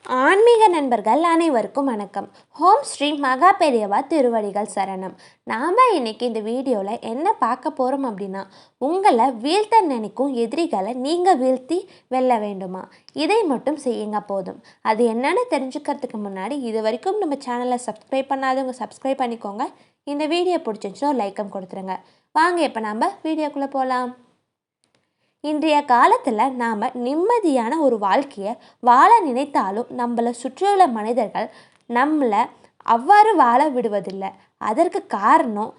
ஆன்மீக நண்பர்கள் அனைவருக்கும் வணக்கம். ஹோம் ஸ்ரீ மகா பெரியவா திருவடிகள் சரணம். நாம் இன்னைக்கு இந்த வீடியோவில் என்ன பார்க்க போகிறோம் அப்படின்னா, உங்களை வீழ்த்த நினைக்கும் எதிரிகளை நீங்கள் வீழ்த்தி வெல்ல வேண்டுமா? இதை மட்டும் செய்யுங்க போதும். அது என்னன்னு தெரிஞ்சுக்கிறதுக்கு முன்னாடி இது வரைக்கும் நம்ம சேனலை சப்ஸ்கிரைப் பண்ணாதவங்க சப்ஸ்கிரைப் பண்ணிக்கோங்க. இந்த வீடியோ பிடிச்சிருந்துச்சுன்னா லைக்கம் கொடுத்துருங்க. வாங்க இப்போ நம்ம வீடியோக்குள்ளே போகலாம். இன்றைய காலத்தில் நாம் நிம்மதியான ஒரு வாழ்க்கையை வாழ நினைத்தாலும் நம்மளை சுற்றியுள்ள மனிதர்கள் நம்மளை அவ்வாறு வாழ விடுவதில்லை. அதற்கு காரணம்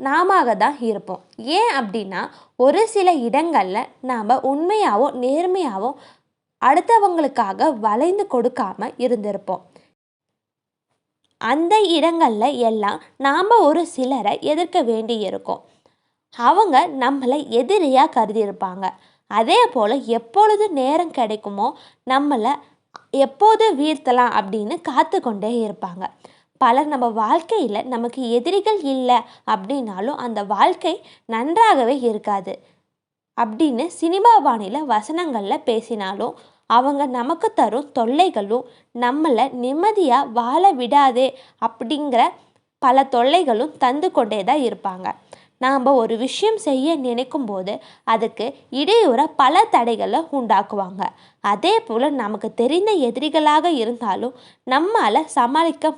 நாம தான் இருப்போம். ஏன் அப்படின்னா, ஒரு சில இடங்களில் நாம் உண்மையாகவும் நேர்மையாகவும் அடுத்தவங்களுக்காக வளைந்து கொடுக்காம இருந்திருப்போம். அந்த இடங்களில் எல்லாம் நாம் ஒரு சிலரை எதிர்க்க வேண்டி இருக்கும். அவங்க நம்மளை எதிரியாக கருதியிருப்பாங்க. அதே போல் எப்பொழுது நேரம் கிடைக்குமோ நம்மளை எப்போது வீழ்த்தலாம் அப்படின்னு காத்து கொண்டே இருப்பாங்க. பலர் நம்ம வாழ்க்கையில் நமக்கு எதிரிகள் இல்லை அப்படின்னாலும் அந்த வாழ்க்கை நன்றாகவே இருக்காது அப்படின்னு சினிமா பாணியில் வசனங்களில் பேசினாலும் அவங்க நமக்கு தரும் தொல்லைகளும் நம்மளை நிம்மதியாக வாழ விடாதே அப்படிங்கிற பல தொல்லைகளும் தந்து கொண்டே தான் இருப்பாங்க. நாம் ஒரு விஷயம் செய்ய நினைக்கும் போது அதுக்கு இடையூற பல தடைகளை உண்டாக்குவாங்க. அதே போல் நமக்கு தெரிந்த எதிரிகளாக இருந்தாலும் நம்மால் சமாளிக்க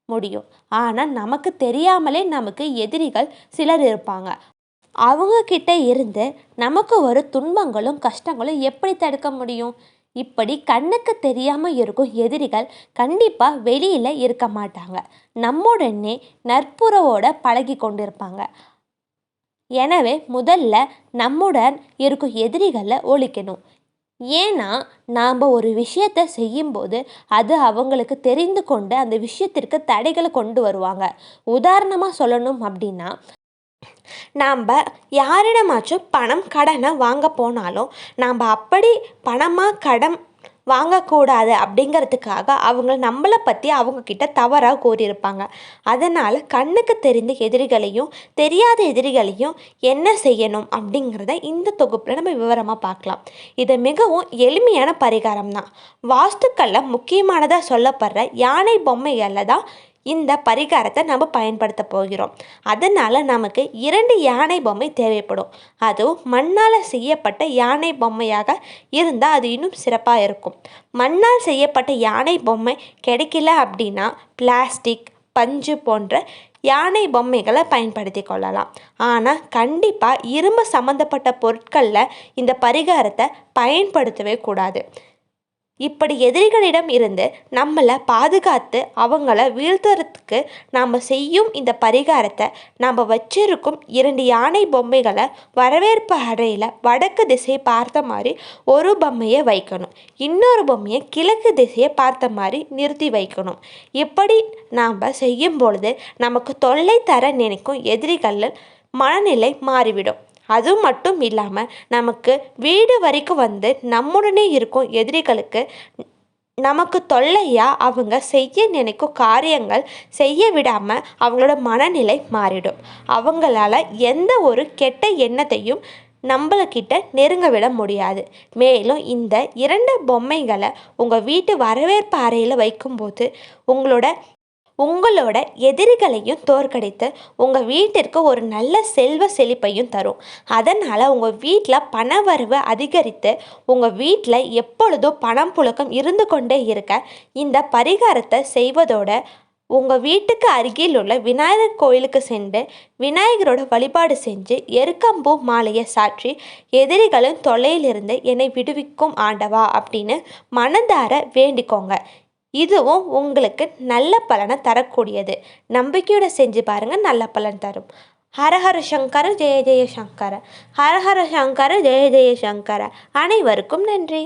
முடியும். ஆனால் நமக்கு தெரியாமலே நமக்கு எதிரிகள் சிலர் இருப்பாங்க. அவங்கக்கிட்ட இருந்து நமக்கு ஒரு துன்பங்களும் கஷ்டங்களும் எப்படி தடுக்க முடியும்? இப்படி கண்ணுக்கு தெரியாமல் இருக்கும் எதிரிகள் கண்டிப்பாக வெளியில் இருக்க மாட்டாங்க. நம்முடனே நட்புறவோட பழகி கொண்டிருப்பாங்க. எனவே முதல்ல நம்முடன் இருக்கும் எதிரிகளை ஒழிக்கணும். ஏன்னா நாம் ஒரு விஷயத்தை செய்யும்போது அது அவங்களுக்கு தெரிந்து கொண்டு அந்த விஷயத்திற்கு தடைகளை கொண்டு வருவாங்க. உதாரணமாக சொல்லணும் அப்படின்னா, நாம் யாரிடமாச்சும் பணம் கடனை வாங்க போனாலும் நாம் அப்படி பணமாக கடன் வாங்கக்கூடாது அப்படிங்கிறதுக்காக அவங்க நம்மளை பற்றி அவங்கக்கிட்ட தவறாக கூறியிருப்பாங்க. அதனால் கண்ணுக்கு தெரிந்த எதிரிகளையும் தெரியாத எதிரிகளையும் என்ன செய்யணும் அப்படிங்கிறத இந்த தொகுப்பில் நம்ம விவரமாக பார்க்கலாம். இது மிகவும் எளிமையான பரிகாரம் தான். வாஸ்துக்களில் முக்கியமானதாக சொல்லப்படுற யானை பொம்மைகளில் தான் இந்த பரிகாரத்தை நம்ம பயன்படுத்த போகிறோம். அதனால் நமக்கு 2 யானை பொம்மை தேவைப்படும். அதுவும் மண்ணால் செய்யப்பட்ட யானை பொம்மையாக இருந்தால் அது இன்னும் சிறப்பாக இருக்கும். மண்ணால் செய்யப்பட்ட யானை பொம்மை கிடைக்கல அப்படின்னா பிளாஸ்டிக், பஞ்சு போன்ற யானை பொம்மைகளை பயன்படுத்தி கொள்ளலாம். ஆனால் கண்டிப்பாக இரும்பு சம்மந்தப்பட்ட பொருட்களில் இந்த பரிகாரத்தை பயன்படுத்தவே கூடாது. இப்படி எதிரிகளிடம் இருந்து நம்மளை பாதுகாத்து அவங்கள வீழ்த்துறதுக்கு நாம் செய்யும் இந்த பரிகாரத்தை நாம் வச்சிருக்கும் 2 யானை பொம்மைகளை வரவேற்பு அறையில் வடக்கு திசையை பார்த்த மாதிரி ஒரு பொம்மையை வைக்கணும். இன்னொரு பொம்மையை கிழக்கு திசையை பார்த்த மாதிரி நிறுத்தி வைக்கணும். இப்படி நாம் செய்யும் பொழுது நமக்கு தொல்லை தர நினைக்கும் எதிரிகளின் மனநிலை மாறிவிடும். அது மட்டும் இல்லாமல் நமக்கு வீடு வரைக்கும் வந்து நம்முடனே இருக்கும் எதிரிகளுக்கு நமக்கு தொல்லையாக அவங்க செய்ய நினைக்கும் காரியங்கள் செய்ய விடாமல் அவங்களோட மனநிலை மாறிடும். அவங்களால எந்த ஒரு கெட்ட எண்ணத்தையும் நம்மளக்கிட்ட நெருங்க விட முடியாது. மேலும் இந்த 2 பொம்மைகளை உங்கள் வீட்டு வரவேற்பு அறையில் வைக்கும்போது உங்களோட எதிரிகளையும் தோற்கடித்து உங்கள் வீட்டிற்கு ஒரு நல்ல செல்வ செழிப்பையும் தரும். அதனால் உங்கள் வீட்டில் பண வரவு அதிகரித்து உங்கள் வீட்டில் எப்பொழுதும் பணம் புழக்கம் இருந்து கொண்டே இருக்க இந்த பரிகாரத்தை செய்வதோட உங்கள் வீட்டுக்கு அருகில் உள்ள விநாயகர் கோயிலுக்கு சென்று விநாயகரோட வழிபாடு செஞ்சு எருக்கம்பூ மாலையை சாற்றி எதிரிகளின் தொல்லையிலிருந்து என்னை விடுவிக்கும் ஆண்டவா அப்படின்னு மனதார வேண்டிக்கோங்க. இதுவும் உங்களுக்கு நல்ல பலனை தரக்கூடியது. நம்பிக்கையோட செஞ்சு பாருங்கள், நல்ல பலன் தரும். ஹரஹர சங்கர ஜெய ஜெய சங்கர, ஹரஹர சங்கர ஜெய ஜெய சங்கர. அனைவருக்கும் நன்றி.